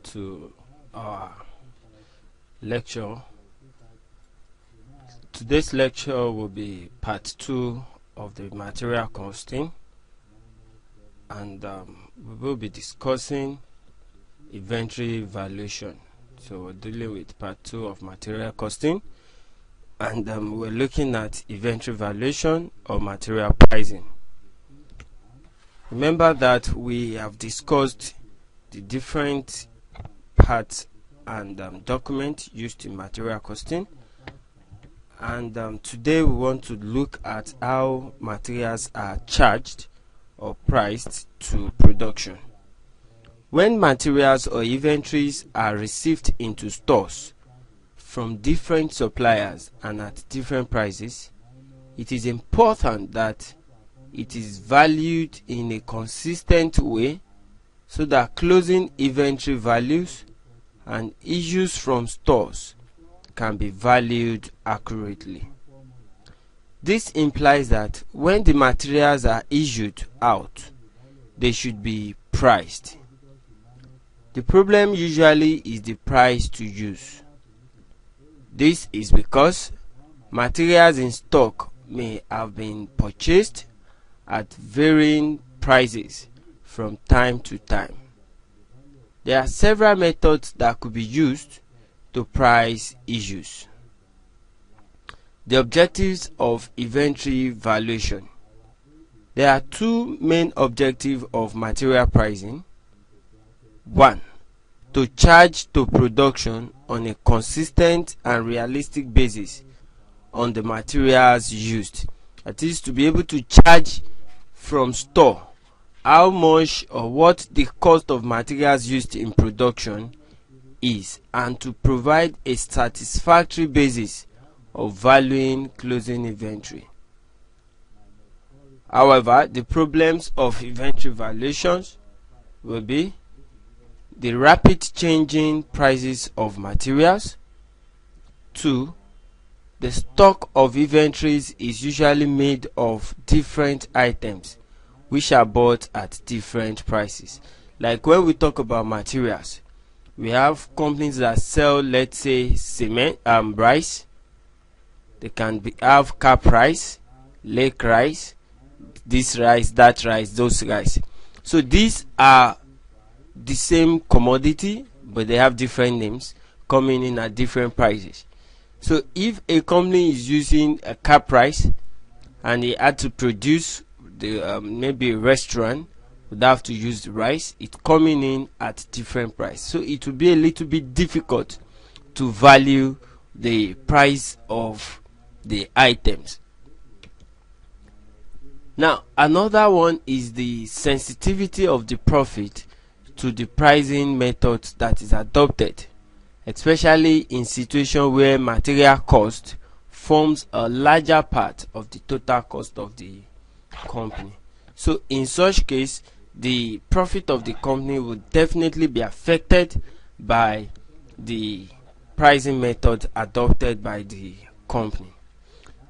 to our lecture. Today's lecture will be part 2 of the material costing, and we will be discussing inventory valuation. So we're dealing with part 2 of material costing, and we're looking at inventory valuation or material pricing. Remember that we have discussed the different parts and documents used in material costing, and today we want to look at how materials are charged or priced to production. When materials or inventories are received into stores from different suppliers and at different prices, it is important that it is valued in a consistent way so that closing inventory values and issues from stores can be valued accurately. This implies that when the materials are issued out, they should be priced. The problem usually is the price to use. This is because materials in stock may have been purchased at varying prices from time to time. There are several methods that could be used to price issues. The objectives of inventory valuation. There are two main objectives of material pricing. 1. To charge to production on a consistent and realistic basis on the materials used. That is, to be able to charge from store how much or what the cost of materials used in production is, and to provide a satisfactory basis of valuing closing inventory. However, the problems of inventory valuations will be the rapid changing prices of materials. 2. The stock of inventories is usually made of different items which are bought at different prices. Like when we talk about materials, we have companies that sell, let's say, cement, rice. They can have cap rice, lake rice, this rice, that rice, those rice. So these are the same commodity, but they have different names coming in at different prices. So if a company is using a cap rice and they had to produce the maybe a restaurant would have to use the rice, it's coming in at different price. So it will be a little bit difficult to value the price of the items. Now, another one is the sensitivity of the profit to the pricing method that is adopted, especially in situations where material cost forms a larger part of the total cost of the company. So in such case, the profit of the company would definitely be affected by the pricing method adopted by the company.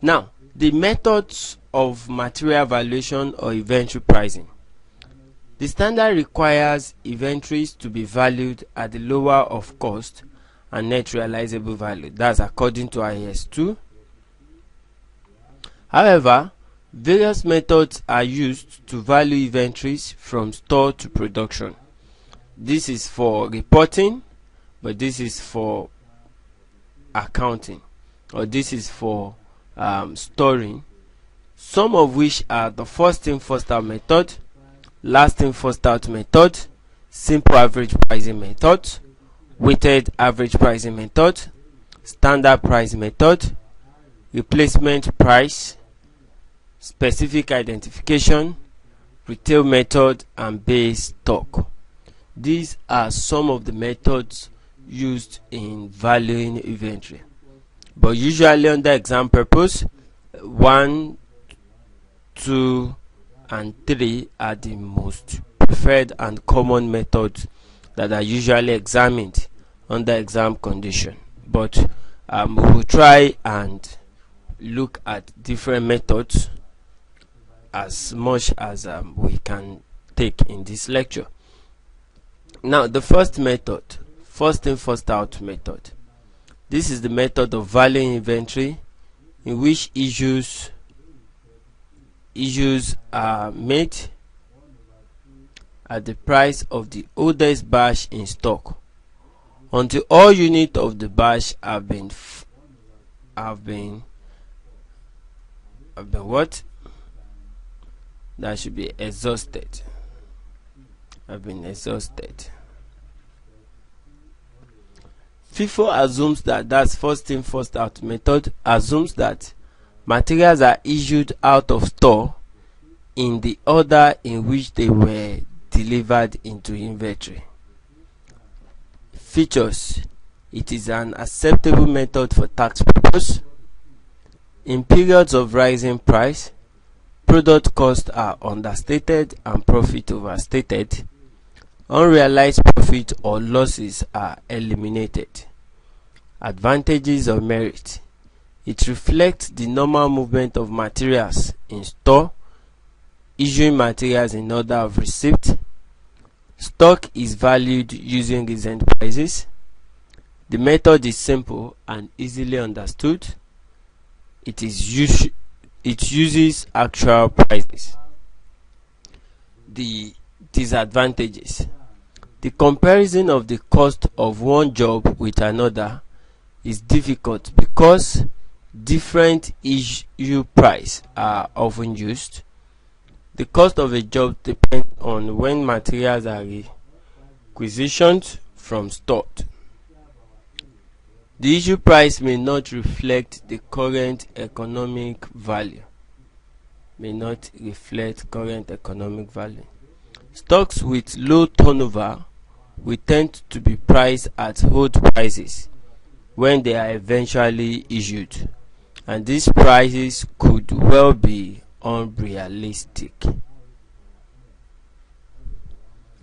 Now, the methods of material valuation or inventory pricing. The standard requires inventories to be valued at the lower of cost and net realizable value. That's according to ATS 2. However, various methods are used to value inventories from store to production. This is for reporting, but this is for accounting, or this is for storing. Some of which are the first in first out method, last in first out method, simple average pricing method, weighted average pricing method, standard price method, replacement price, specific identification, retail method, and base stock. These are some of the methods used in valuing inventory, but usually under exam purpose, 1, 2, and 3 are the most preferred and common methods that are usually examined under exam condition. But we will try and look at different methods as much as we can take in this lecture. Now the first method, first in first out method. This is the method of valuing inventory in which issues are made at the price of the oldest batch in stock until all units of the batch have been what? That should be exhausted. Have been exhausted. FIFO assumes that's first in first out method assumes that materials are issued out of store in the order in which they were delivered into inventory. Features: it is an acceptable method for tax purposes. In periods of rising price, product costs are understated and profit overstated. Unrealized profit or losses are eliminated. Advantages of merit: it reflects the normal movement of materials in store, issuing materials in order of receipt. Stock is valued using recent prices. The method is simple and easily understood. It uses actual prices. The disadvantages: the comparison of the cost of one job with another is difficult because different issue price are often used. The cost of a job depends on when materials are requisitioned from stored. The issue price may not reflect the current economic value. Stocks with low turnover will tend to be priced at hold prices when they are eventually issued, and these prices could well be unrealistic.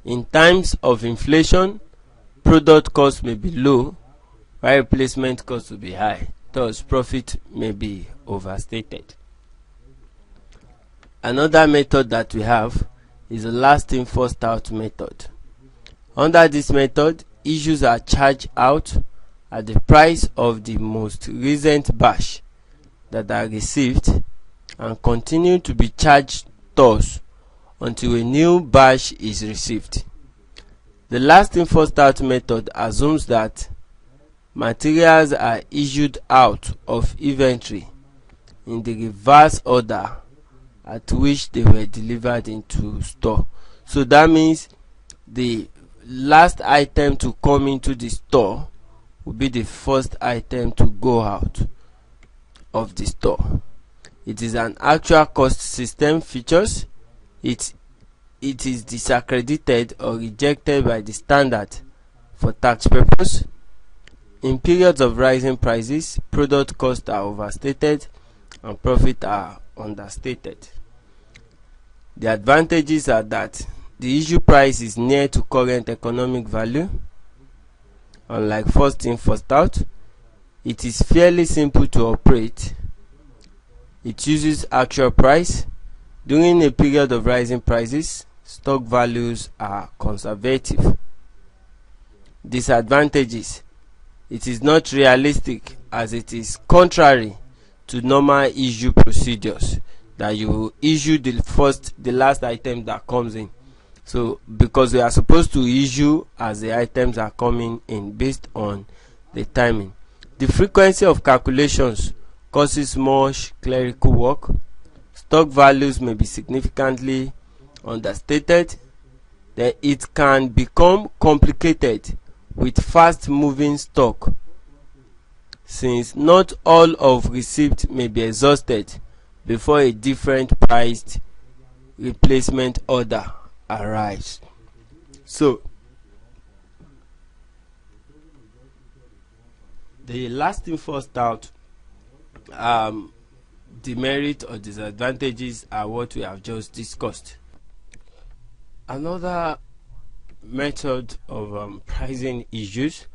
In times of inflation, product costs may be low while replacement costs will be high, thus profit may be overstated. Another method that we have is the last in first out method. Under this method, issues are charged out at the price of the most recent batch that are received and continue to be charged thus until a new batch is received. The last in first out method assumes that materials are issued out of inventory in the reverse order at which they were delivered into store. So that means the last item to come into the store will be the first item to go out of the store. It is an actual cost system. Features: it is disaccredited or rejected by the standard for tax purposes. In periods of rising prices, product costs are overstated and profit are understated. The advantages are that the issue price is near to current economic value. Unlike first in first out, it is fairly simple to operate. It uses actual price. During a period of rising prices, stock values are conservative. Disadvantages: it is not realistic as it is contrary to normal issue procedures that you issue the last item that comes in. So because we are supposed to issue as the items are coming in based on the timing. The frequency of calculations causes much clerical work. Stock values may be significantly understated. Then it can become complicated with fast moving stock, since not all of receipt may be exhausted before a different priced replacement order arrives. So the last in first out, demerit or disadvantages are what we have just discussed. Another method of pricing issues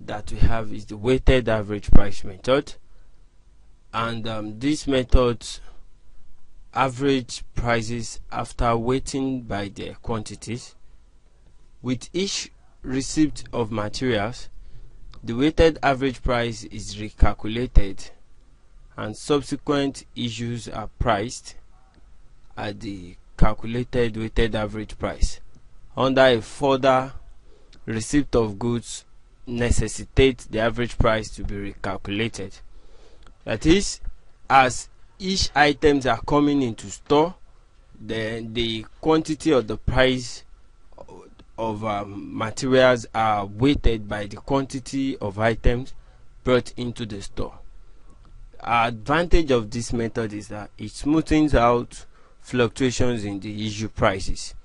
that we have is the weighted average price method, and this method average prices after weighting by their quantities. With each receipt of materials, the weighted average price is recalculated and subsequent issues are priced at the calculated weighted average price. Under a further receipt of goods necessitates the average price to be recalculated. That is, as each items are coming into store, then the quantity of the price of materials are weighted by the quantity of items brought into the store. Our advantage of this method is that it smoothens out fluctuations in the issue prices.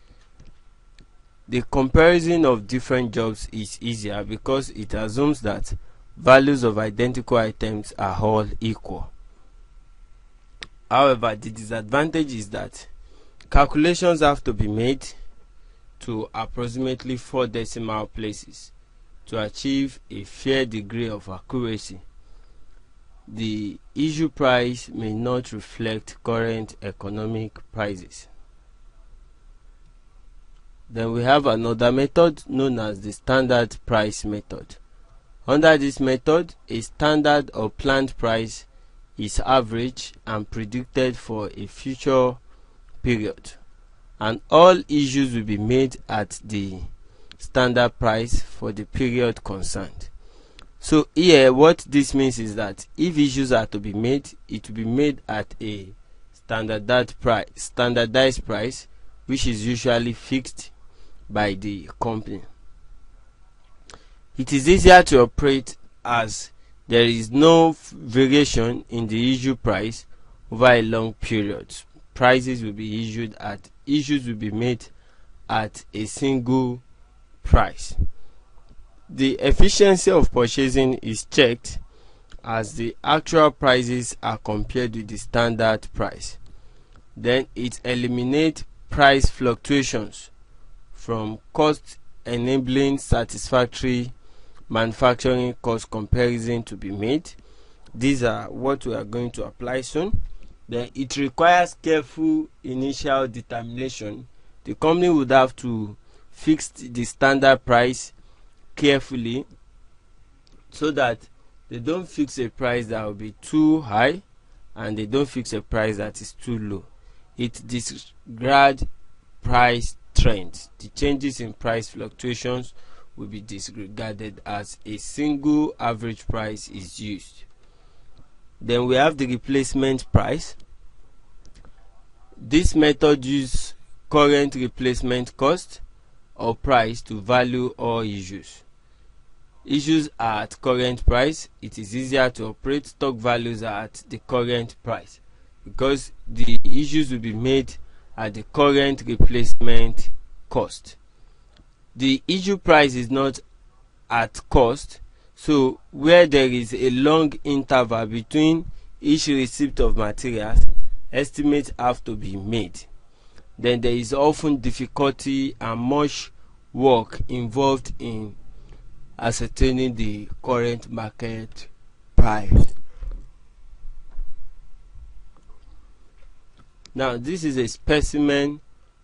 The comparison of different jobs is easier because it assumes that values of identical items are all equal. However, the disadvantage is that calculations have to be made to approximately 4 decimal places to achieve a fair degree of accuracy. The issue price may not reflect current economic prices. Then we have another method known as the standard price method. Under this method, a standard or planned price is averaged and predicted for a future period, and all issues will be made at the standard price for the period concerned. So here what this means is that if issues are to be made, it will be made at a standardized price, which is usually fixed by the company. It is easier to operate as there is no variation in the issue price over a long period. Issues will be made at a single price. The efficiency of purchasing is checked as the actual prices are compared with the standard price. Then it eliminates price fluctuations from cost, enabling satisfactory manufacturing cost comparison to be made. These are what we are going to apply soon. Then it requires careful initial determination. The company would have to fix the standard price carefully so that they don't fix a price that will be too high and they don't fix a price that is too low. It disregards price trends. The changes in price fluctuations will be disregarded as a single average price is used. Then we have the replacement price. This method uses current replacement cost or price to value all issues. Issues are at current price. It is easier to operate. Stock values are at the current price because the issues will be made at the current replacement cost. The issue price is not at cost, so where there is a long interval between each receipt of materials, estimates have to be made. Then there is often difficulty and much work involved in ascertaining the current market price. Now this is a specimen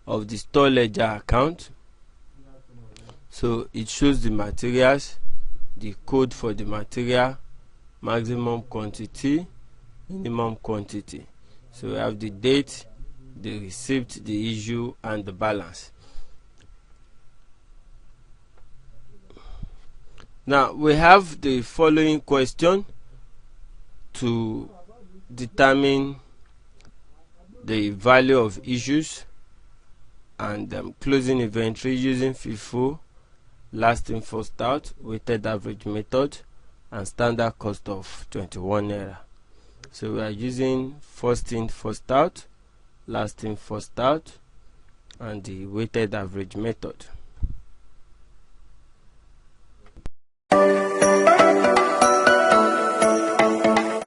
of the store ledger account. So it shows the materials, the code for the material, maximum quantity, minimum quantity. So we have the date, the receipt, the issue, and the balance. Now we have the following question to determine the value of issues and closing inventory using FIFO, last in first out, weighted average method, and standard cost of 21 naira. So we are using first in first out, last in first out, and the weighted average method.